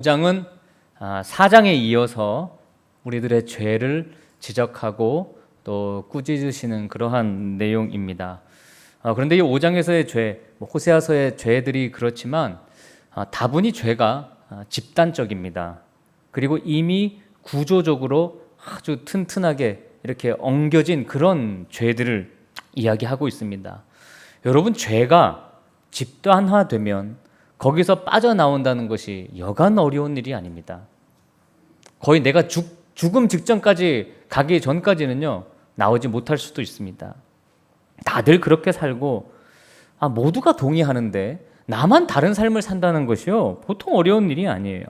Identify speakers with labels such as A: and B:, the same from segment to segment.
A: 5장은 4장에 이어서 우리들의 죄를 지적하고 또 꾸짖으시는 그러한 내용입니다. 그런데 이 5장에서의 죄, 호세아서의 죄들이 그렇지만 다분히 죄가 집단적입니다. 그리고 이미 구조적으로 아주 튼튼하게 이렇게 엉겨진 그런 죄들을 이야기하고 있습니다. 여러분, 죄가 집단화되면 거기서 빠져나온다는 것이 여간 어려운 일이 아닙니다. 거의 내가 죽음 직전까지 가기 전까지는요, 나오지 못할 수도 있습니다. 다들 그렇게 살고 모두가 동의하는데 나만 다른 삶을 산다는 것이요, 보통 어려운 일이 아니에요.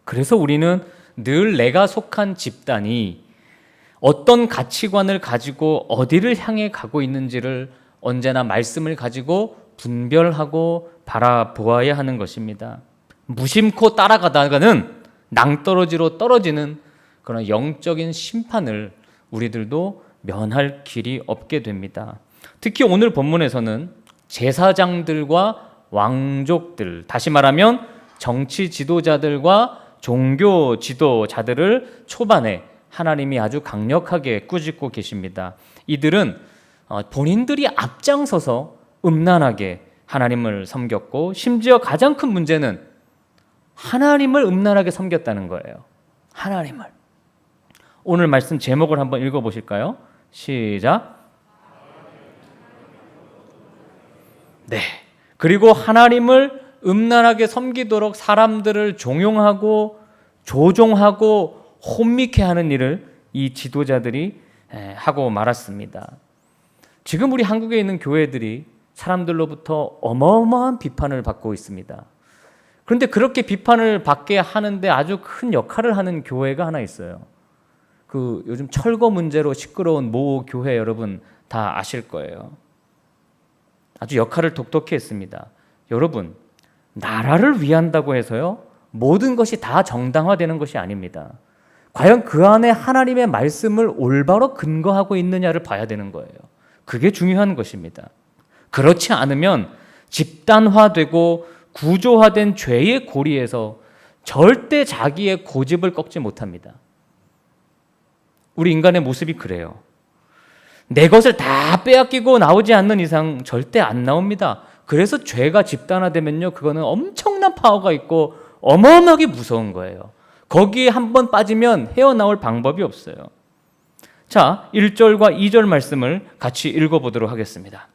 A: 그래서 우리는 늘 내가 속한 집단이 어떤 가치관을 가지고 어디를 향해 가고 있는지를 언제나 말씀을 가지고 분별하고 바라보아야 하는 것입니다. 무심코 따라가다가는 낭떠러지로 떨어지는 그런 영적인 심판을 우리들도 면할 길이 없게 됩니다. 특히 오늘 본문에서는 제사장들과 왕족들, 다시 말하면 정치 지도자들과 종교 지도자들을 초반에 하나님이 아주 강력하게 꾸짖고 계십니다. 이들은 본인들이 앞장서서 음란하게 하나님을 섬겼고, 심지어 가장 큰 문제는 하나님을 음란하게 섬겼다는 거예요. 하나님을. 오늘 말씀 제목을 한번 읽어보실까요? 시작. 네. 그리고 하나님을 음란하게 섬기도록 사람들을 종용하고 조종하고 혼미케 하는 일을 이 지도자들이 하고 말았습니다. 지금 우리 한국에 있는 교회들이 사람들로부터 어마어마한 비판을 받고 있습니다. 그런데 그렇게 비판을 받게 하는데 아주 큰 역할을 하는 교회가 하나 있어요. 요즘 철거 문제로 시끄러운 모 교회, 여러분 다 아실 거예요. 아주 역할을 독특히 했습니다. 여러분, 나라를 위한다고 해서요, 모든 것이 다 정당화되는 것이 아닙니다. 과연 그 안에 하나님의 말씀을 올바로 근거하고 있느냐를 봐야 되는 거예요. 그게 중요한 것입니다. 그렇지 않으면 집단화되고 구조화된 죄의 고리에서 절대 자기의 고집을 꺾지 못합니다. 우리 인간의 모습이 그래요. 내 것을 다 빼앗기고 나오지 않는 이상 절대 안 나옵니다. 그래서 죄가 집단화되면요, 그거는 엄청난 파워가 있고 어마어마하게 무서운 거예요. 거기에 한번 빠지면 헤어나올 방법이 없어요. 자, 1절과 2절 말씀을 같이 읽어보도록 하겠습니다.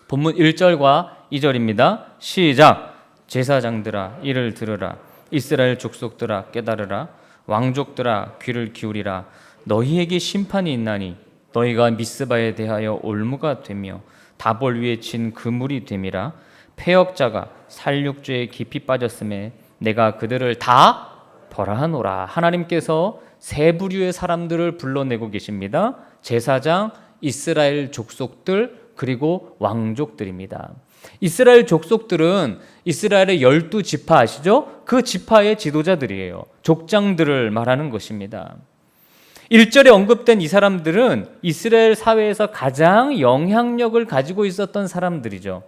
A: 본문 1절과 2절입니다. 시작. 제사장들아, 이를 들으라. 이스라엘 족속들아, 깨달으라. 왕족들아, 귀를 기울이라. 너희에게 심판이 있나니 너희가 미스바에 대하여 올무가 되며 다볼 위에 친 그물이 됨이라. 패역자가 살육죄에 깊이 빠졌음에 내가 그들을 다 벌하노라. 하나님께서 세 부류의 사람들을 불러내고 계십니다. 제사장, 이스라엘 족속들, 그리고 왕족들입니다. 이스라엘 족속들은 이스라엘의 12지파 아시죠? 그 지파의 지도자들이에요. 족장들을 말하는 것입니다. 1절에 언급된 이 사람들은 이스라엘 사회에서 가장 영향력을 가지고 있었던 사람들이죠.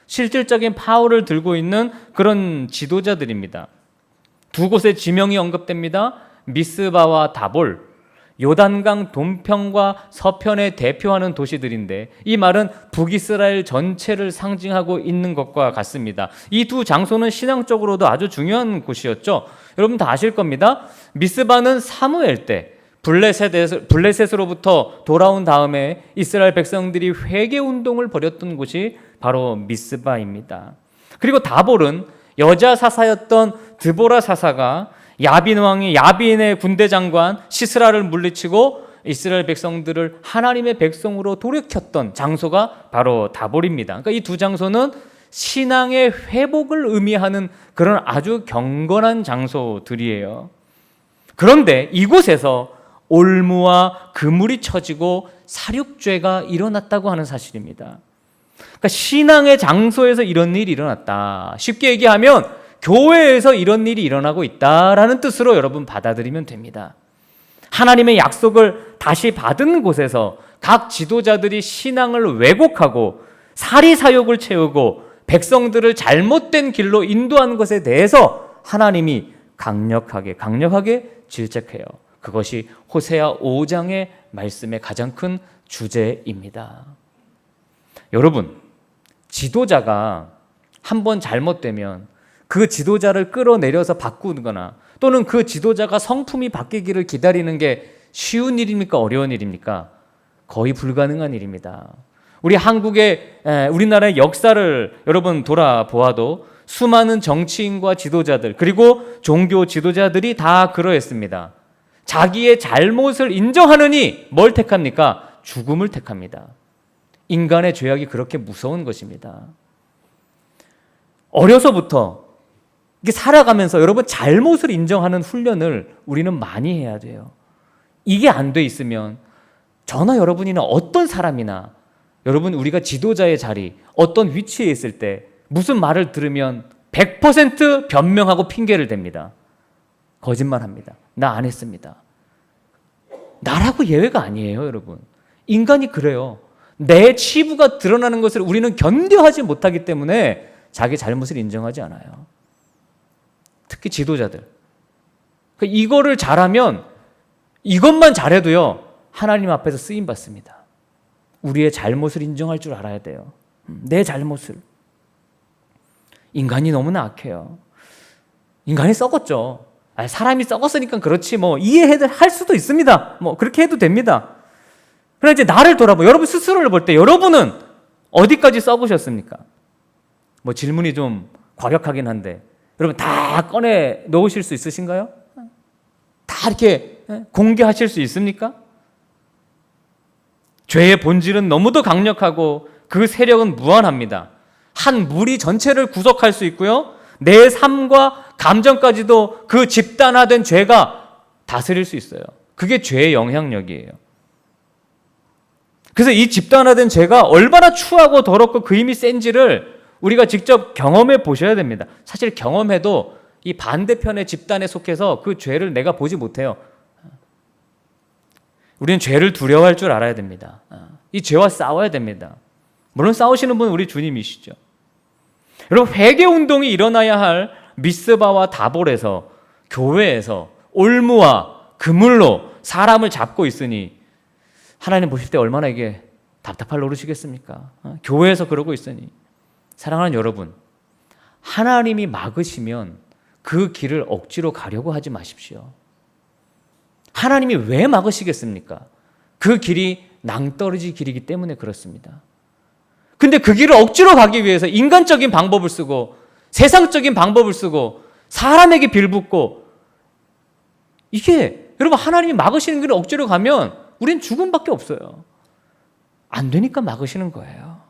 A: 실질적인 파워를 들고 있는 그런 지도자들입니다. 두 곳의 지명이 언급됩니다. 미스바와 다볼, 요단강 동편과 서편에 대표하는 도시들인데, 이 말은 북이스라엘 전체를 상징하고 있는 것과 같습니다. 이 두 장소는 신앙적으로도 아주 중요한 곳이었죠. 여러분 다 아실 겁니다. 미스바는 사무엘 때 블레셋으로부터 돌아온 다음에 이스라엘 백성들이 회개운동을 벌였던 곳이 바로 미스바입니다. 그리고 다볼은 여자 사사였던 드보라 사사가 야빈 왕이 야빈의 군대 장관 시스라를 물리치고 이스라엘 백성들을 하나님의 백성으로 돌이켰던 장소가 바로 다볼입니다. 그러니까 이 두 장소는 신앙의 회복을 의미하는 그런 아주 경건한 장소들이에요. 그런데 이곳에서 올무와 그물이 쳐지고 살육죄가 일어났다고 하는 사실입니다. 그러니까 신앙의 장소에서 이런 일이 일어났다. 쉽게 얘기하면 교회에서 이런 일이 일어나고 있다라는 뜻으로 여러분 받아들이면 됩니다. 하나님의 약속을 다시 받은 곳에서 각 지도자들이 신앙을 왜곡하고 사리사욕을 채우고 백성들을 잘못된 길로 인도한 것에 대해서 하나님이 강력하게 질책해요. 그것이 호세아 5장의 말씀의 가장 큰 주제입니다. 여러분, 지도자가 한번 잘못되면 그 지도자를 끌어내려서 바꾸거나 또는 그 지도자가 성품이 바뀌기를 기다리는 게 쉬운 일입니까? 어려운 일입니까? 거의 불가능한 일입니다. 우리나라의 역사를 여러분 돌아보아도 수많은 정치인과 지도자들 그리고 종교 지도자들이 다 그러했습니다. 자기의 잘못을 인정하느니 뭘 택합니까? 죽음을 택합니다. 인간의 죄악이 그렇게 무서운 것입니다. 어려서부터 이게 살아가면서 여러분 잘못을 인정하는 훈련을 우리는 많이 해야 돼요. 이게 안 돼 있으면 저나 여러분이나 어떤 사람이나 여러분 우리가 지도자의 자리 어떤 위치에 있을 때 무슨 말을 들으면 100% 변명하고 핑계를 댑니다. 거짓말합니다. 나 안 했습니다. 나라고 예외가 아니에요, 여러분. 인간이 그래요. 내 치부가 드러나는 것을 우리는 견뎌하지 못하기 때문에 자기 잘못을 인정하지 않아요. 특히 지도자들. 이거를 잘하면 이것만 잘해도요 하나님 앞에서 쓰임 받습니다. 우리의 잘못을 인정할 줄 알아야 돼요. 내 잘못을. 인간이 너무나 악해요. 인간이 썩었죠. 사람이 썩었으니까 그렇지 뭐 이해할 수도 있습니다. 뭐 그렇게 해도 됩니다. 그러나 이제 나를 돌아보. 여러분 스스로를 볼 때 여러분은 어디까지 썩으셨습니까? 뭐 질문이 좀 과격하긴 한데 여러분 다 꺼내 놓으실 수 있으신가요? 다 이렇게 공개하실 수 있습니까? 죄의 본질은 너무도 강력하고 그 세력은 무한합니다. 한 무리 전체를 구속할 수 있고요. 내 삶과 감정까지도 그 집단화된 죄가 다스릴 수 있어요. 그게 죄의 영향력이에요. 그래서 이 집단화된 죄가 얼마나 추하고 더럽고 그 힘이 센지를 우리가 직접 경험해 보셔야 됩니다. 사실 경험해도 이 반대편의 집단에 속해서 그 죄를 내가 보지 못해요. 우리는 죄를 두려워할 줄 알아야 됩니다. 이 죄와 싸워야 됩니다. 물론 싸우시는 분은 우리 주님이시죠. 여러분 회개운동이 일어나야 할 미스바와 다볼에서 교회에서 올무와 그물로 사람을 잡고 있으니 하나님 보실 때 얼마나 이게 답답할 노릇이겠습니까? 교회에서 그러고 있으니 사랑하는 여러분, 하나님이 막으시면 그 길을 억지로 가려고 하지 마십시오. 하나님이 왜 막으시겠습니까? 그 길이 낭떠러지 길이기 때문에 그렇습니다. 근데 그 길을 억지로 가기 위해서 인간적인 방법을 쓰고 세상적인 방법을 쓰고 사람에게 빌붙고 이게 여러분 하나님이 막으시는 길을 억지로 가면 우린 죽음밖에 없어요. 안 되니까 막으시는 거예요.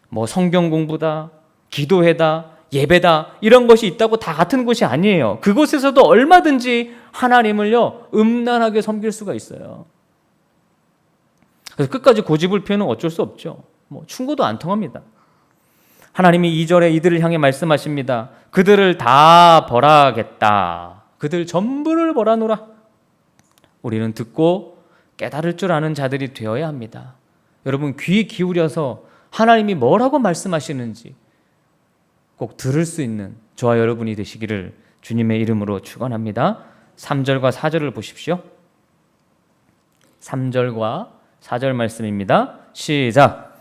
A: 뭐 성경 공부다, 기도회다, 예배다 이런 것이 있다고 다 같은 곳이 아니에요. 그곳에서도 얼마든지 하나님을요 음란하게 섬길 수가 있어요. 그래서 끝까지 고집을 피우는 어쩔 수 없죠. 뭐 충고도 안 통합니다. 하나님이 2절에 이들을 향해 말씀하십니다. 그들을 다 벌하겠다. 그들 전부를 벌하노라. 우리는 듣고 깨달을 줄 아는 자들이 되어야 합니다. 여러분 귀 기울여서 하나님이 뭐라고 말씀하시는지 꼭 들을 수 있는 저와 여러분이 되시기를 주님의 이름으로 축원합니다. 3절과 4절을 보십시오. 3절과 4절 말씀입니다. 시작.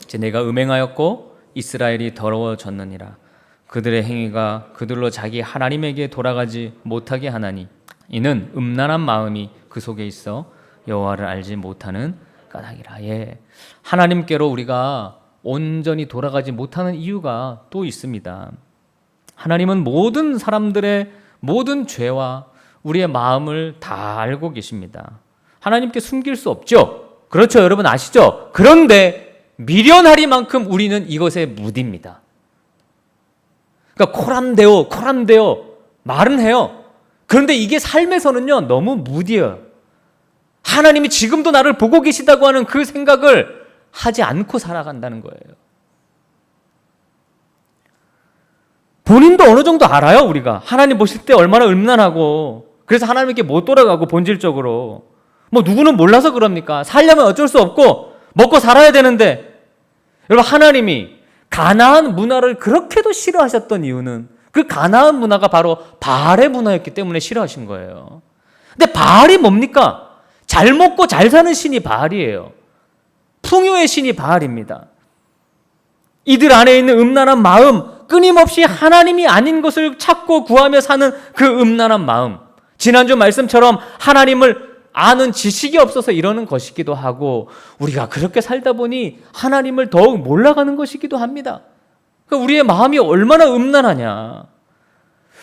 A: 이제 내가 음행하였고 이스라엘이 더러워졌느니라. 그들의 행위가 그들로 자기 하나님에게 돌아가지 못하게 하나니 이는 음란한 마음이 그 속에 있어 여호와를 알지 못하는 까닭이라. 예, 하나님께로 우리가 온전히 돌아가지 못하는 이유가 또 있습니다. 하나님은 모든 사람들의 모든 죄와 우리의 마음을 다 알고 계십니다. 하나님께 숨길 수 없죠. 그렇죠, 여러분 아시죠? 그런데 미련하리만큼 우리는 이것에 무딥니다. 그러니까 코람데오 말은 해요. 그런데 이게 삶에서는요 너무 무디어요. 하나님이 지금도 나를 보고 계시다고 하는 그 생각을 하지 않고 살아간다는 거예요. 본인도 어느 정도 알아요. 우리가 하나님 보실 때 얼마나 음란하고 그래서 하나님께 못 돌아가고 본질적으로 뭐 누구는 몰라서 그럽니까? 살려면 어쩔 수 없고 먹고 살아야 되는데. 여러분, 하나님이 가나안 문화를 그렇게도 싫어하셨던 이유는 그 가나안 문화가 바로 바알의 문화였기 때문에 싫어하신 거예요. 근데 바알이 뭡니까? 잘 먹고 잘 사는 신이 바알이에요. 풍요의 신이 바알입니다. 이들 안에 있는 음란한 마음, 끊임없이 하나님이 아닌 것을 찾고 구하며 사는 그 음란한 마음, 지난주 말씀처럼 하나님을 아는 지식이 없어서 이러는 것이기도 하고, 우리가 그렇게 살다 보니 하나님을 더욱 몰라가는 것이기도 합니다. 그러니까 우리의 마음이 얼마나 음란하냐.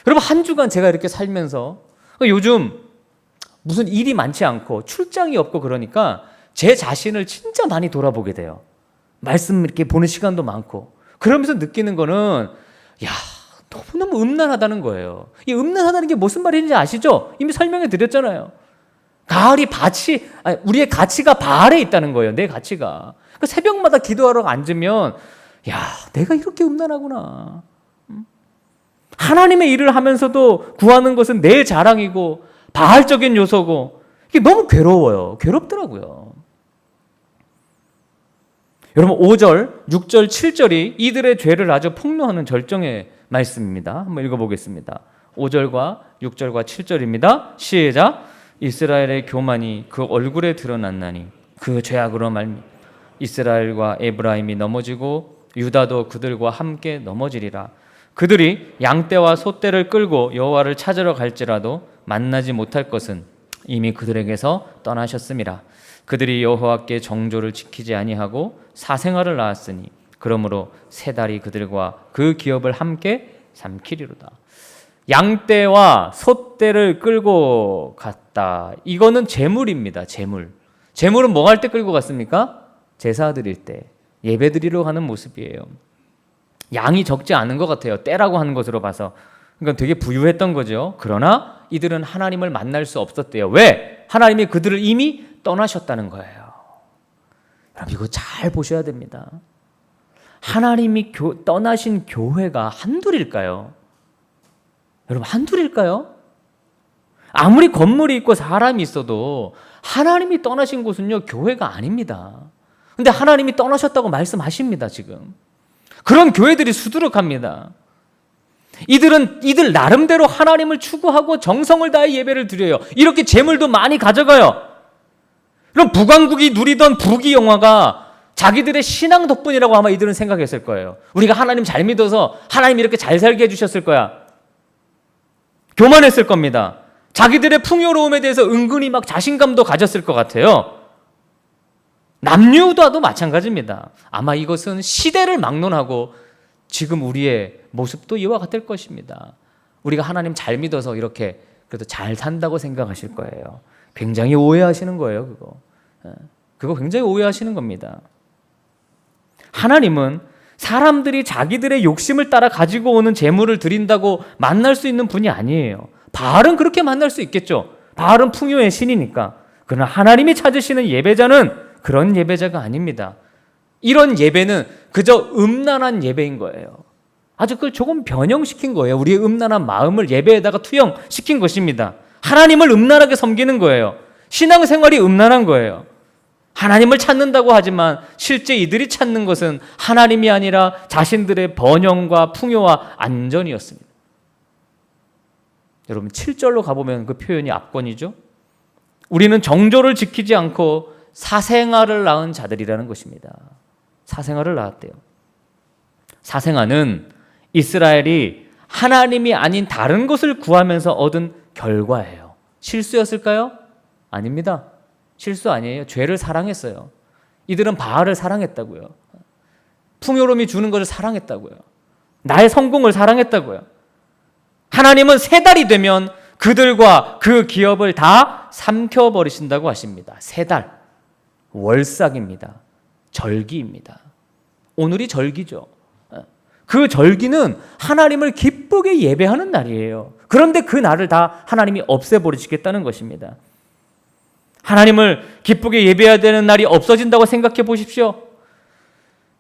A: 여러분, 한 주간 제가 이렇게 살면서 요즘 무슨 일이 많지 않고 출장이 없고 그러니까 제 자신을 진짜 많이 돌아보게 돼요. 말씀 이렇게 보는 시간도 많고. 그러면서 느끼는 거는, 야, 너무너무 음란하다는 거예요. 이 음란하다는 게 무슨 말인지 아시죠? 이미 설명해 드렸잖아요. 우리의 가치가 바알에 있다는 거예요. 내 가치가. 그러니까 새벽마다 기도하러 앉으면, 야, 내가 이렇게 음란하구나. 하나님의 일을 하면서도 구하는 것은 내 자랑이고 바알적인 요소고, 이게 너무 괴로워요. 괴롭더라고요. 여러분, 5절, 6절, 7절이 이들의 죄를 아주 폭로하는 절정의 말씀입니다. 한번 읽어보겠습니다. 5절과 6절과 7절입니다. 시작. 이스라엘의 교만이 그 얼굴에 드러났나니 그 죄악으로 말미 이스라엘과 에브라임이 넘어지고 유다도 그들과 함께 넘어지리라. 그들이 양떼와 소떼를 끌고 여호와를 찾으러 갈지라도 만나지 못할 것은 이미 그들에게서 떠나셨음이라. 그들이 여호와께 정조를 지키지 아니하고 사생아를 낳았으니 그러므로 세 달이 그들과 그 기업을 함께 삼키리로다. 양떼와 소떼를 끌고 갔다. 이거는 제물입니다. 제물은 뭐 할 때 끌고 갔습니까? 제사 드릴 때, 예배 드리러 가는 모습이에요. 양이 적지 않은 것 같아요. 떼라고 하는 것으로 봐서. 그러니까 되게 부유했던 거죠. 그러나 이들은 하나님을 만날 수 없었대요. 왜? 하나님이 그들을 이미 떠나셨다는 거예요. 여러분, 이거 잘 보셔야 됩니다. 하나님이 떠나신 교회가 한둘일까요? 여러분, 한둘일까요? 아무리 건물이 있고 사람이 있어도 하나님이 떠나신 곳은요, 교회가 아닙니다. 근데 하나님이 떠나셨다고 말씀하십니다, 지금. 그런 교회들이 수두룩합니다. 이들 나름대로 하나님을 추구하고 정성을 다해 예배를 드려요. 이렇게 재물도 많이 가져가요. 그럼 북왕국이 누리던 부귀 영화가 자기들의 신앙 덕분이라고 아마 이들은 생각했을 거예요. 우리가 하나님 잘 믿어서 하나님이 이렇게 잘 살게 해주셨을 거야. 교만했을 겁니다. 자기들의 풍요로움에 대해서 은근히 막 자신감도 가졌을 것 같아요. 남유다도 마찬가지입니다. 아마 이것은 시대를 막론하고 지금 우리의 모습도 이와 같을 것입니다. 우리가 하나님 잘 믿어서 이렇게 그래도 잘 산다고 생각하실 거예요. 굉장히 오해하시는 거예요, 그거 굉장히 오해하시는 겁니다. 하나님은 사람들이 자기들의 욕심을 따라 가지고 오는 재물을 드린다고 만날 수 있는 분이 아니에요. 바알은 그렇게 만날 수 있겠죠. 바알은 풍요의 신이니까. 그러나 하나님이 찾으시는 예배자는 그런 예배자가 아닙니다. 이런 예배는 그저 음란한 예배인 거예요. 아주 그걸 조금 변형시킨 거예요. 우리의 음란한 마음을 예배에다가 투영시킨 것입니다. 하나님을 음란하게 섬기는 거예요. 신앙생활이 음란한 거예요. 하나님을 찾는다고 하지만 실제 이들이 찾는 것은 하나님이 아니라 자신들의 번영과 풍요와 안전이었습니다. 여러분, 7절로 가보면 그 표현이 압권이죠. 우리는 정조를 지키지 않고 사생아를 낳은 자들이라는 것입니다. 사생아를 낳았대요. 사생아는 이스라엘이 하나님이 아닌 다른 것을 구하면서 얻은 결과예요. 실수였을까요? 아닙니다. 실수 아니에요. 죄를 사랑했어요. 이들은 바알을 사랑했다고요. 풍요로움이 주는 것을 사랑했다고요. 나의 성공을 사랑했다고요. 하나님은 세 달이 되면 그들과 그 기업을 다 삼켜버리신다고 하십니다. 세 달. 월삭입니다. 절기입니다. 오늘이 절기죠. 그 절기는 하나님을 기쁘게 예배하는 날이에요. 그런데 그 날을 다 하나님이 없애버리시겠다는 것입니다. 하나님을 기쁘게 예배해야 되는 날이 없어진다고 생각해 보십시오.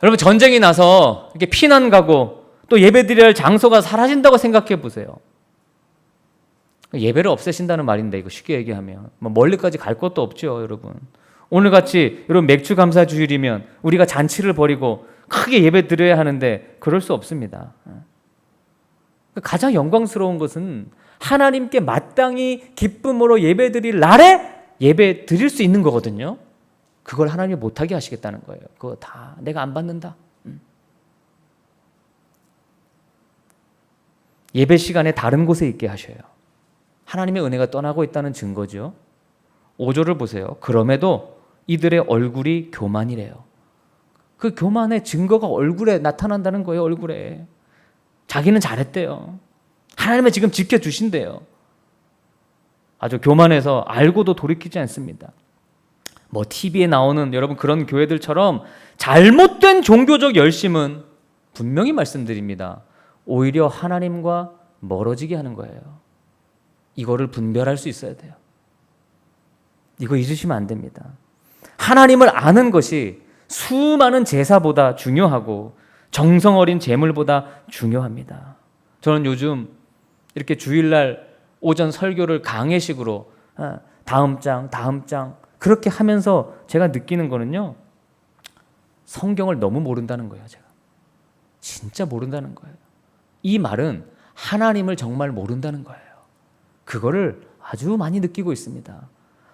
A: 여러분, 전쟁이 나서 이렇게 피난 가고 또 예배드려야 할 장소가 사라진다고 생각해 보세요. 예배를 없애신다는 말인데, 이거 쉽게 얘기하면 멀리까지 갈 것도 없죠, 여러분. 오늘같이 여러분 맥주 감사 주일이면 우리가 잔치를 벌이고 크게 예배 드려야 하는데 그럴 수 없습니다. 가장 영광스러운 것은 하나님께 마땅히 기쁨으로 예배 드릴 날에 예배 드릴 수 있는 거거든요. 그걸 하나님이 못하게 하시겠다는 거예요. 그거 다 내가 안 받는다. 예배 시간에 다른 곳에 있게 하셔요. 하나님의 은혜가 떠나고 있다는 증거죠. 5절을 보세요. 그럼에도 이들의 얼굴이 교만이래요. 그 교만의 증거가 얼굴에 나타난다는 거예요. 얼굴에. 자기는 잘했대요. 하나님은 지금 지켜주신대요. 아주 교만해서 알고도 돌이키지 않습니다. 뭐 TV에 나오는 여러분 그런 교회들처럼 잘못된 종교적 열심은 분명히 말씀드립니다. 오히려 하나님과 멀어지게 하는 거예요. 이거를 분별할 수 있어야 돼요. 이거 잊으시면 안 됩니다. 하나님을 아는 것이 수많은 제사보다 중요하고 정성 어린 제물보다 중요합니다. 저는 요즘 이렇게 주일날 오전 설교를 강해식으로 다음 장 그렇게 하면서 제가 느끼는 거는요. 성경을 너무 모른다는 거예요. 제가 진짜 모른다는 거예요. 이 말은 하나님을 정말 모른다는 거예요. 그거를 아주 많이 느끼고 있습니다.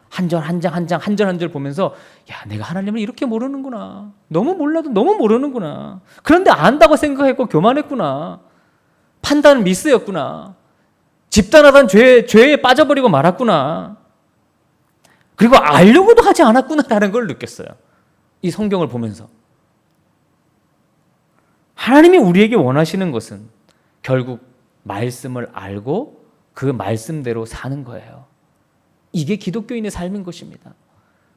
A: 한 절 한 절 보면서 야, 내가 하나님을 이렇게 모르는구나. 너무 몰라도 너무 모르는구나. 그런데 안다고 생각했고 교만했구나. 판단은 미스였구나. 집단화된 죄에 빠져버리고 말았구나. 그리고 알려고도 하지 않았구나라는 걸 느꼈어요. 이 성경을 보면서. 하나님이 우리에게 원하시는 것은 결국 말씀을 알고 그 말씀대로 사는 거예요. 이게 기독교인의 삶인 것입니다.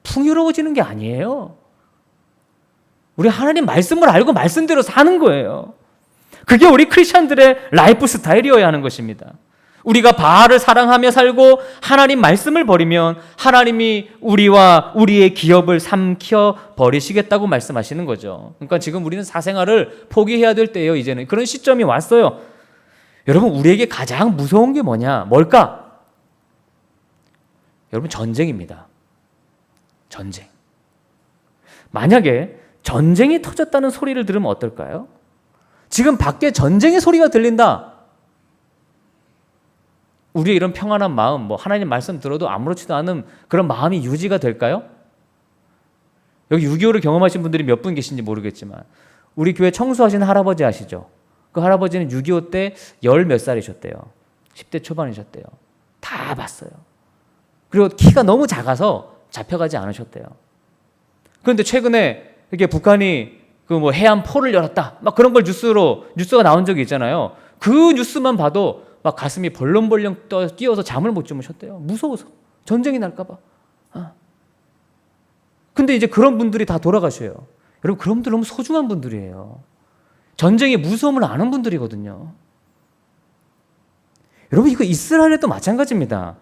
A: 풍요로워지는 게 아니에요. 우리 하나님 말씀을 알고 말씀대로 사는 거예요. 그게 우리 크리스천들의 라이프 스타일이어야 하는 것입니다. 우리가 바알을 사랑하며 살고 하나님 말씀을 버리면 하나님이 우리와 우리의 기업을 삼켜 버리시겠다고 말씀하시는 거죠. 그러니까 지금 우리는 사생활을 포기해야 될 때예요. 이제는 그런 시점이 왔어요. 여러분 우리에게 가장 무서운 게 뭘까? 여러분 전쟁입니다. 전쟁. 만약에 전쟁이 터졌다는 소리를 들으면 어떨까요? 지금 밖에 전쟁의 소리가 들린다. 우리의 이런 평안한 마음, 뭐 하나님 말씀 들어도 아무렇지도 않은 그런 마음이 유지가 될까요? 여기 6.25를 경험하신 분들이 몇 분 계신지 모르겠지만 우리 교회 청소하신 할아버지 아시죠? 그 할아버지는 6.25 때 10몇 살이셨대요. 10대 초반이셨대요. 다 봤어요. 그리고 키가 너무 작아서 잡혀가지 않으셨대요. 그런데 최근에 이렇게 북한이 그 뭐 해안포를 열었다. 막 그런 걸 뉴스가 나온 적이 있잖아요. 그 뉴스만 봐도 막 가슴이 벌렁벌렁 뛰어서 잠을 못 주무셨대요. 무서워서. 전쟁이 날까봐. 근데 이제 그런 분들이 다 돌아가셔요. 여러분, 그런 분들 너무 소중한 분들이에요. 전쟁의 무서움을 아는 분들이거든요. 여러분, 이거 이스라엘에도 마찬가지입니다.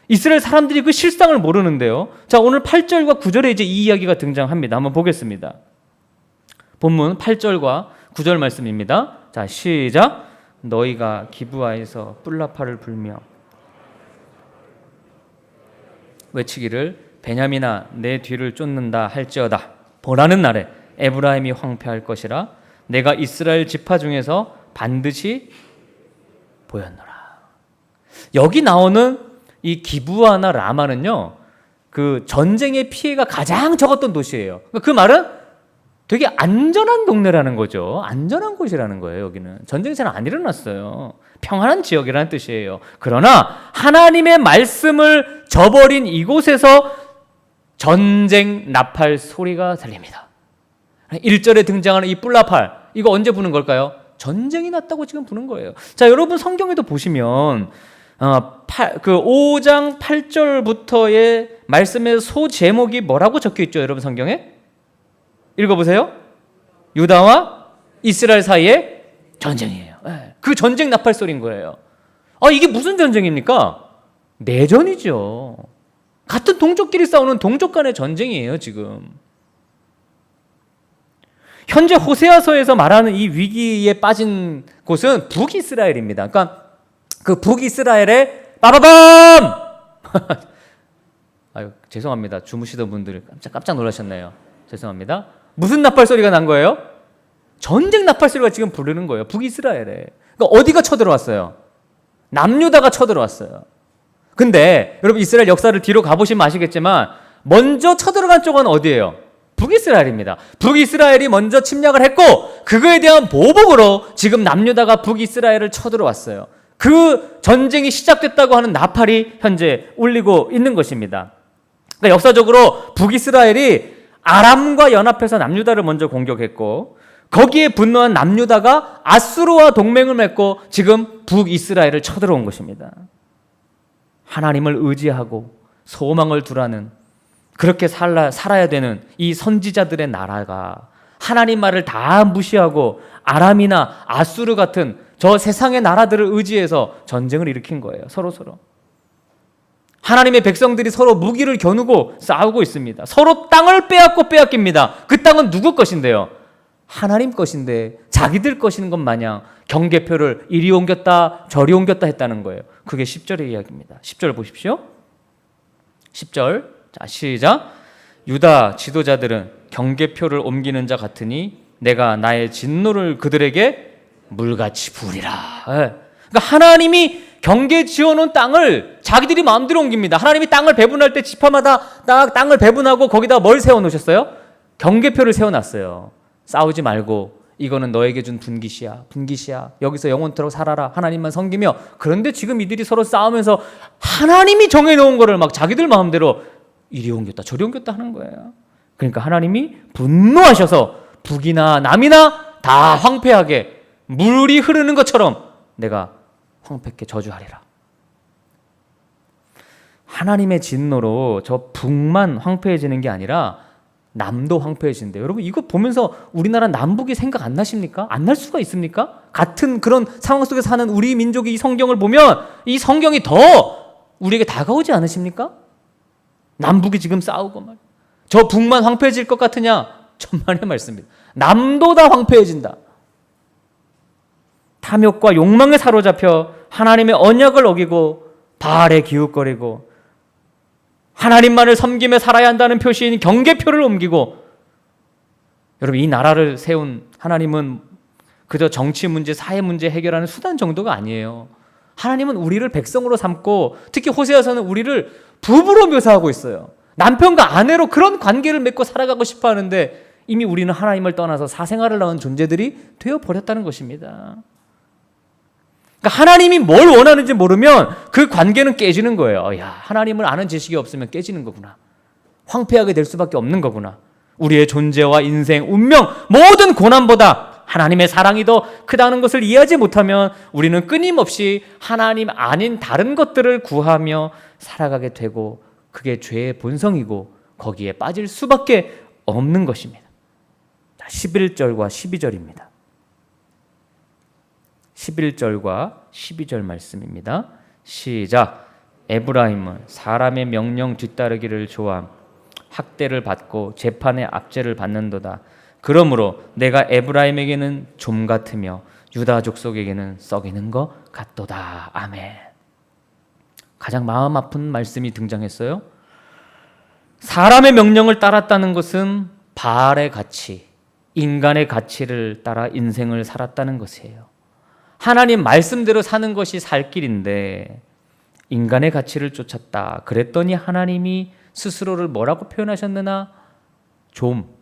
A: 이스라엘 사람들이 그 실상을 모르는데요. 자, 오늘 8절과 9절에 이제 이 이야기가 등장합니다. 한번 보겠습니다. 본문 8절과 9절 말씀입니다. 자, 시작. 너희가 기브아에서 뿔라파를 불며 외치기를 베냐민아 내 뒤를 쫓는다 할지어다. 보라는 날에 에브라임이 황폐할 것이라 내가 이스라엘 지파 중에서 반드시 보였노라. 여기 나오는 이 기브아나 라마는요, 그 전쟁의 피해가 가장 적었던 도시예요. 그 말은 되게 안전한 동네라는 거죠. 안전한 곳이라는 거예요. 여기는 전쟁이 잘 안 일어났어요. 평안한 지역이라는 뜻이에요. 그러나 하나님의 말씀을 저버린 이곳에서 전쟁 나팔 소리가 들립니다. 1절에 등장하는 이 뿔나팔, 이거 언제 부는 걸까요? 전쟁이 났다고 지금 부는 거예요. 자, 여러분 성경에도 보시면 그 5장 8절부터의 말씀의 소제목이 뭐라고 적혀 있죠? 여러분 성경에? 읽어보세요. 유다와 이스라엘 사이의 전쟁이에요. 그 전쟁 나팔 소리인 거예요. 이게 무슨 전쟁입니까? 내전이죠. 같은 동족끼리 싸우는 동족 간의 전쟁이에요, 지금. 현재 호세아서에서 말하는 이 위기에 빠진 곳은 북이스라엘입니다. 그러니까 그 북이스라엘의 빠바밤! 아유, 죄송합니다. 주무시던 분들 깜짝 놀라셨네요. 죄송합니다. 무슨 나팔 소리가 난 거예요? 전쟁 나팔 소리가 지금 부르는 거예요. 북이스라엘에. 그러니까 어디가 쳐들어왔어요? 남유다가 쳐들어왔어요. 근데 여러분 이스라엘 역사를 뒤로 가보시면 아시겠지만 먼저 쳐들어간 쪽은 어디예요? 북이스라엘입니다. 북이스라엘이 먼저 침략을 했고 그거에 대한 보복으로 지금 남유다가 북이스라엘을 쳐들어왔어요. 그 전쟁이 시작됐다고 하는 나팔이 현재 울리고 있는 것입니다. 그러니까 역사적으로 북이스라엘이 아람과 연합해서 남유다를 먼저 공격했고 거기에 분노한 남유다가 아수르와 동맹을 맺고 지금 북이스라엘을 쳐들어온 것입니다. 하나님을 의지하고 소망을 두라는 그렇게 살아야 되는 이 선지자들의 나라가 하나님 말을 다 무시하고 아람이나 아수르 같은 저 세상의 나라들을 의지해서 전쟁을 일으킨 거예요. 서로. 하나님의 백성들이 서로 무기를 겨누고 싸우고 있습니다. 서로 땅을 빼앗깁니다. 그 땅은 누구 것인데요? 하나님 것인데 자기들 것인 것 마냥 경계표를 이리 옮겼다 저리 옮겼다 했다는 거예요. 그게 10절의 이야기입니다. 10절 보십시오. 10절 자 시작. 유다 지도자들은 경계표를 옮기는 자 같으니 내가 나의 진노를 그들에게 물같이 부으리라. 그러니까 하나님이 경계 지어놓은 땅을 자기들이 마음대로 옮깁니다. 하나님이 땅을 배분할 때 지파마다 땅을 배분하고 거기다 뭘 세워놓으셨어요? 경계표를 세워놨어요. 싸우지 말고 이거는 너에게 준 분깃이야. 여기서 영원토록 살아라. 하나님만 섬기며. 그런데 지금 이들이 서로 싸우면서 하나님이 정해놓은 거를 막 자기들 마음대로 이리 옮겼다 저리 옮겼다 하는 거예요. 그러니까 하나님이 분노하셔서 북이나 남이나 다 황폐하게 물이 흐르는 것처럼 내가 황폐케 저주하리라. 하나님의 진노로 저 북만 황폐해지는 게 아니라 남도 황폐해진대요. 여러분 이거 보면서 우리나라 남북이 생각 안 나십니까? 안 날 수가 있습니까? 같은 그런 상황 속에 사는 우리 민족이 이 성경을 보면 이 성경이 더 우리에게 다가오지 않으십니까? 남북이 지금 싸우고 말. 저 북만 황폐해질 것 같으냐? 천만의 말씀입니다. 남도 다 황폐해진다. 탐욕과 욕망에 사로잡혀 하나님의 언약을 어기고 바알에 기웃거리고 하나님만을 섬기며 살아야 한다는 표시인 경계표를 옮기고 여러분 이 나라를 세운 하나님은 그저 정치 문제, 사회 문제 해결하는 수단 정도가 아니에요. 하나님은 우리를 백성으로 삼고 특히 호세아서는 우리를 부부로 묘사하고 있어요. 남편과 아내로 그런 관계를 맺고 살아가고 싶어 하는데 이미 우리는 하나님을 떠나서 사생활을 낳은 존재들이 되어버렸다는 것입니다. 그러니까 하나님이 뭘 원하는지 모르면 그 관계는 깨지는 거예요. 야, 하나님을 아는 지식이 없으면 깨지는 거구나. 황폐하게 될 수밖에 없는 거구나. 우리의 존재와 인생, 운명, 모든 고난보다 하나님의 사랑이 더 크다는 것을 이해하지 못하면 우리는 끊임없이 하나님 아닌 다른 것들을 구하며 살아가게 되고 그게 죄의 본성이고 거기에 빠질 수밖에 없는 것입니다. 11절과 12절입니다. 11절과 12절 말씀입니다. 시작. 에브라임은 사람의 명령 뒤따르기를 좋아함. 학대를 받고 재판의 압제를 받는도다. 그러므로 내가 에브라임에게는 좀 같으며 유다 족속에게는 썩이는 것 같도다. 아멘. 가장 마음 아픈 말씀이 등장했어요. 사람의 명령을 따랐다는 것은 바알의 가치, 인간의 가치를 따라 인생을 살았다는 것이에요. 하나님 말씀대로 사는 것이 살 길인데 인간의 가치를 쫓았다. 그랬더니 하나님이 스스로를 뭐라고 표현하셨느냐? 좀.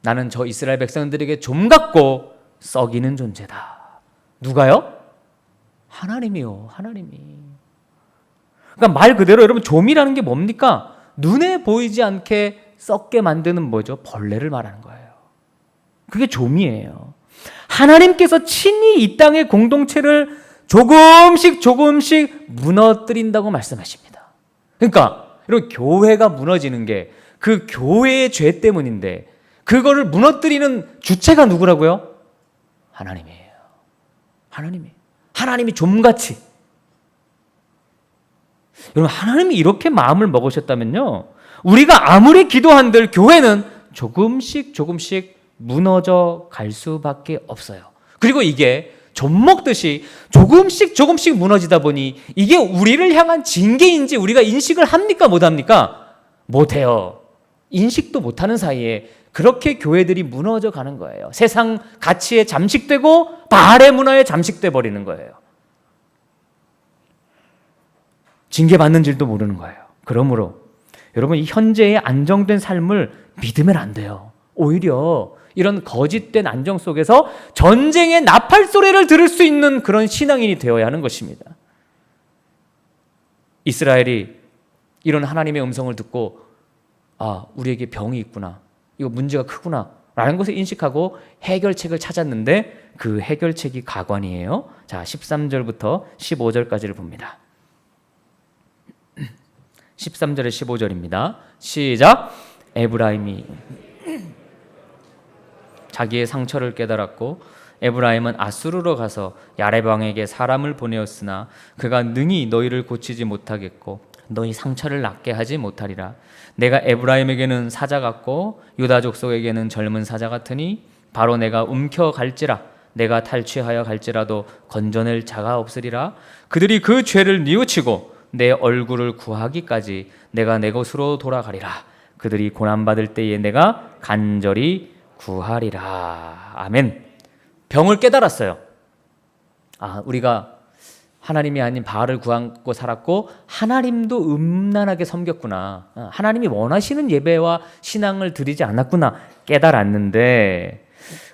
A: 나는 저 이스라엘 백성들에게 좀 같고 썩이는 존재다. 누가요? 하나님이요. 하나님이. 그러니까 말 그대로 여러분 좀이라는 게 뭡니까? 눈에 보이지 않게 썩게 만드는 뭐죠? 벌레를 말하는 거예요. 그게 좀이에요. 하나님께서 친히 이 땅의 공동체를 조금씩 무너뜨린다고 말씀하십니다. 그러니까 여러분 교회가 무너지는 게 그 교회의 죄 때문인데 그거를 무너뜨리는 주체가 누구라고요? 하나님이에요. 하나님이 좀같이. 여러분 하나님이 이렇게 마음을 먹으셨다면요, 우리가 아무리 기도한들 교회는 조금씩 무너져 갈 수밖에 없어요. 그리고 이게 좀 먹듯이 조금씩 조금씩 무너지다 보니 이게 우리를 향한 징계인지 우리가 인식을 합니까? 못합니까? 못해요. 인식도 못하는 사이에 그렇게 교회들이 무너져 가는 거예요. 세상 가치에 잠식되고 바알의 문화에 잠식돼 버리는 거예요. 징계받는 줄도 모르는 거예요. 그러므로 여러분, 이 현재의 안정된 삶을 믿으면 안 돼요. 오히려 이런 거짓된 안정 속에서 전쟁의 나팔 소리를 들을 수 있는 그런 신앙인이 되어야 하는 것입니다. 이스라엘이 이런 하나님의 음성을 듣고 우리에게 병이 있구나, 이거 문제가 크구나 라는 것을 인식하고 해결책을 찾았는데 그 해결책이 가관이에요. 자, 13절부터 15절까지를 봅니다. 13절에 15절입니다. 시작. 에브라임이 자기의 상처를 깨달았고 에브라임은 아수르로 가서 야렙 왕에게 사람을 보내었으나 그가 능히 너희를 고치지 못하겠고 너희 상처를 낫게 하지 못하리라. 내가 에브라임에게는 사자 같고 유다 족속에게는 젊은 사자 같으니 바로 내가 움켜갈지라. 내가 탈취하여 갈지라도 건져낼 자가 없으리라. 그들이 그 죄를 뉘우치고 내 얼굴을 구하기까지 내가 내 곳으로 돌아가리라. 그들이 고난받을 때에 내가 간절히 구하리라. 아멘. 병을 깨달았어요. 우리가 하나님이 아닌 바알을 구하고 살았고 하나님도 음란하게 섬겼구나, 하나님이 원하시는 예배와 신앙을 드리지 않았구나 깨달았는데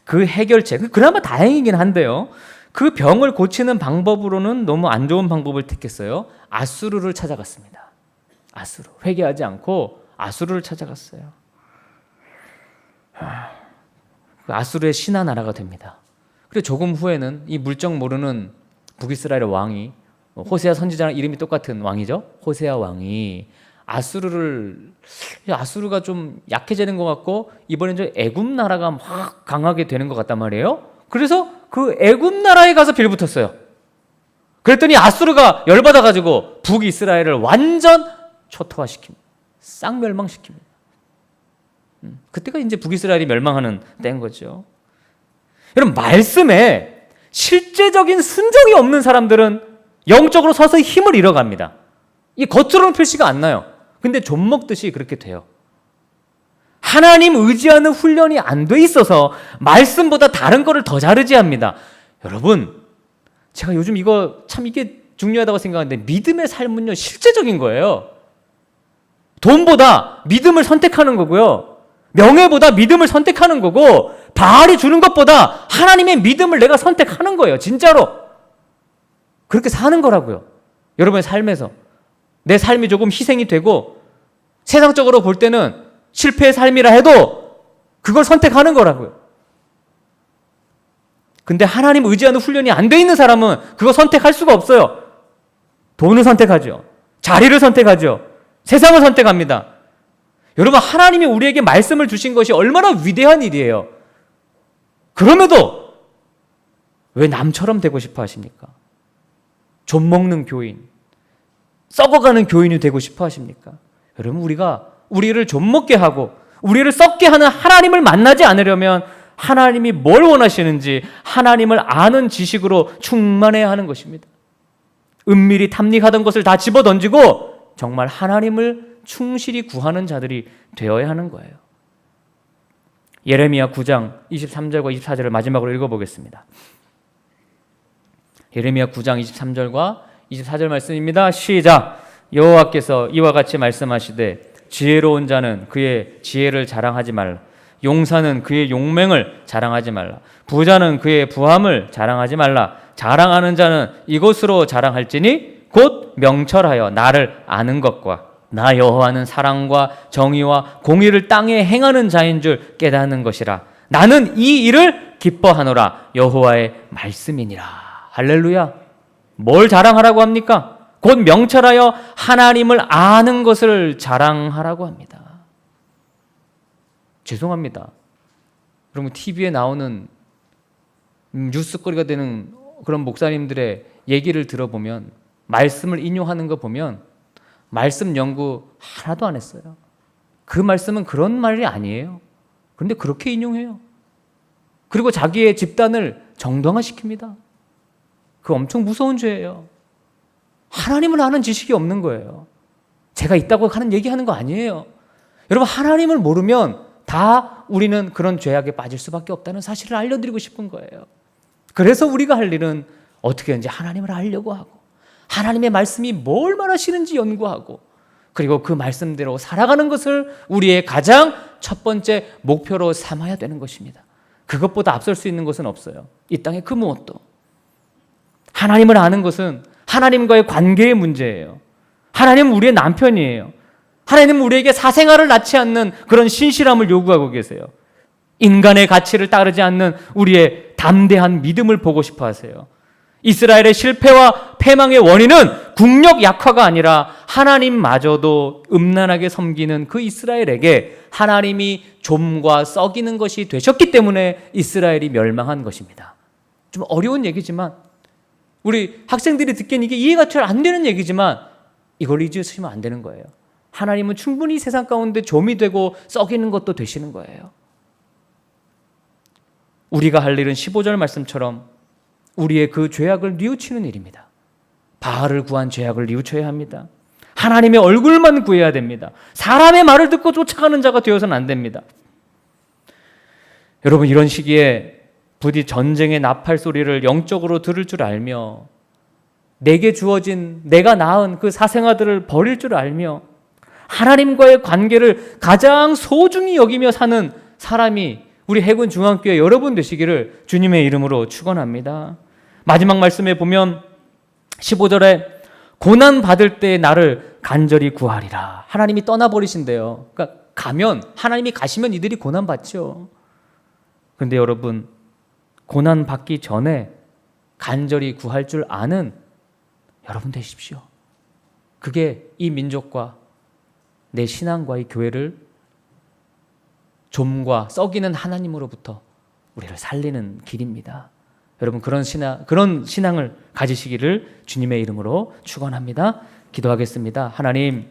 A: 그 해결책, 그나마 다행이긴 한데요, 그 병을 고치는 방법으로는 너무 안 좋은 방법을 택했어요. 아수르를 찾아갔습니다. 아수르, 회개하지 않고 아수르를 찾아갔어요. 아수르의 신하 나라가 됩니다. 그리고 조금 후에는 이 물정 모르는 북이스라엘 왕이, 호세아 선지자랑 이름이 똑같은 왕이죠. 호세아 왕이 아수르가 좀 약해지는 것 같고 이번엔 저 애굽 나라가 막 강하게 되는 것 같단 말이에요. 그래서 그 애굽 나라에 가서 빌붙었어요. 그랬더니 아수르가 열받아가지고 북이스라엘을 완전 초토화시킵니다. 싹 멸망시킵니다. 그때가 이제 북이스라엘이 멸망하는 때인 거죠. 여러분, 말씀에 실제적인 순종이 없는 사람들은 영적으로 서서히 힘을 잃어갑니다. 이 겉으로는 표시가 안 나요. 근데 좀 먹듯이 그렇게 돼요. 하나님 의지하는 훈련이 안 돼 있어서 말씀보다 다른 거를 더 잘 의지합니다. 여러분, 제가 요즘 이게 중요하다고 생각하는데 믿음의 삶은요, 실제적인 거예요. 돈보다 믿음을 선택하는 거고요, 명예보다 믿음을 선택하는 거고, 바알이 주는 것보다 하나님의 믿음을 내가 선택하는 거예요. 진짜로 그렇게 사는 거라고요. 여러분의 삶에서 내 삶이 조금 희생이 되고 세상적으로 볼 때는 실패의 삶이라 해도 그걸 선택하는 거라고요. 근데 하나님 의지하는 훈련이 안 돼 있는 사람은 그거 선택할 수가 없어요. 돈을 선택하죠. 자리를 선택하죠. 세상을 선택합니다. 여러분, 하나님이 우리에게 말씀을 주신 것이 얼마나 위대한 일이에요. 그럼에도 왜 남처럼 되고 싶어 하십니까? 좀 먹는 교인, 썩어가는 교인이 되고 싶어 하십니까? 여러분, 우리를 좀 먹게 하고 우리를 썩게 하는 하나님을 만나지 않으려면 하나님이 뭘 원하시는지 하나님을 아는 지식으로 충만해야 하는 것입니다. 은밀히 탐닉하던 것을 다 집어던지고 정말 하나님을 충실히 구하는 자들이 되어야 하는 거예요. 예레미야 9장 23절과 24절을 마지막으로 읽어보겠습니다. 예레미야 9장 23절과 24절 말씀입니다. 시작. 여호와께서 이와 같이 말씀하시되 지혜로운 자는 그의 지혜를 자랑하지 말라. 용사는 그의 용맹을 자랑하지 말라. 부자는 그의 부함을 자랑하지 말라. 자랑하는 자는 이것으로 자랑할지니 곧 명철하여 나를 아는 것과 나 여호와는 사랑과 정의와 공의를 땅에 행하는 자인 줄 깨닫는 것이라. 나는 이 일을 기뻐하노라. 여호와의 말씀이니라. 할렐루야. 뭘 자랑하라고 합니까? 곧 명철하여 하나님을 아는 것을 자랑하라고 합니다. 죄송합니다. 여러분, TV에 나오는 뉴스거리가 되는 그런 목사님들의 얘기를 들어보면, 말씀을 인용하는 거 보면 말씀 연구 하나도 안 했어요. 그 말씀은 그런 말이 아니에요. 그런데 그렇게 인용해요. 그리고 자기의 집단을 정당화시킵니다. 그 엄청 무서운 죄예요. 하나님을 아는 지식이 없는 거예요. 제가 있다고 하는 얘기하는 거 아니에요. 여러분, 하나님을 모르면 다 우리는 그런 죄악에 빠질 수밖에 없다는 사실을 알려드리고 싶은 거예요. 그래서 우리가 할 일은 어떻게든지 하나님을 알려고 하고, 하나님의 말씀이 뭘 말하시는지 연구하고, 그리고 그 말씀대로 살아가는 것을 우리의 가장 첫 번째 목표로 삼아야 되는 것입니다. 그것보다 앞설 수 있는 것은 없어요. 이 땅의 그 무엇도. 하나님을 아는 것은 하나님과의 관계의 문제예요. 하나님은 우리의 남편이에요. 하나님은 우리에게 사생활을 낳지 않는 그런 신실함을 요구하고 계세요. 인간의 가치를 따르지 않는 우리의 담대한 믿음을 보고 싶어 하세요. 이스라엘의 실패와 패망의 원인은 국력 약화가 아니라 하나님마저도 음란하게 섬기는 그 이스라엘에게 하나님이 좀과 썩이는 것이 되셨기 때문에 이스라엘이 멸망한 것입니다. 좀 어려운 얘기지만, 우리 학생들이 듣기엔 이게 이해가 잘 안 되는 얘기지만 이걸 잊으시면 안 되는 거예요. 하나님은 충분히 세상 가운데 좀이 되고 썩이는 것도 되시는 거예요. 우리가 할 일은 15절 말씀처럼 우리의 그 죄악을 뉘우치는 일입니다. 바알을 구한 죄악을 뉘우쳐야 합니다. 하나님의 얼굴만 구해야 됩니다. 사람의 말을 듣고 쫓아가는 자가 되어서는 안 됩니다. 여러분, 이런 시기에 부디 전쟁의 나팔 소리를 영적으로 들을 줄 알며, 내게 주어진 내가 낳은 그 사생아들을 버릴 줄 알며, 하나님과의 관계를 가장 소중히 여기며 사는 사람이 우리 해군 중앙교회 여러분 되시기를 주님의 이름으로 축원합니다. 마지막 말씀에 보면 15절에 고난 받을 때 나를 간절히 구하리라. 하나님이 떠나버리신대요. 그러니까 하나님이 가시면 이들이 고난 받죠. 그런데 여러분, 고난 받기 전에 간절히 구할 줄 아는 여러분 되십시오. 그게 이 민족과 내 신앙과의 교회를 좀과 썩이는 하나님으로부터 우리를 살리는 길입니다. 여러분, 그런 신앙을 가지시기를 주님의 이름으로 축원합니다. 기도하겠습니다. 하나님,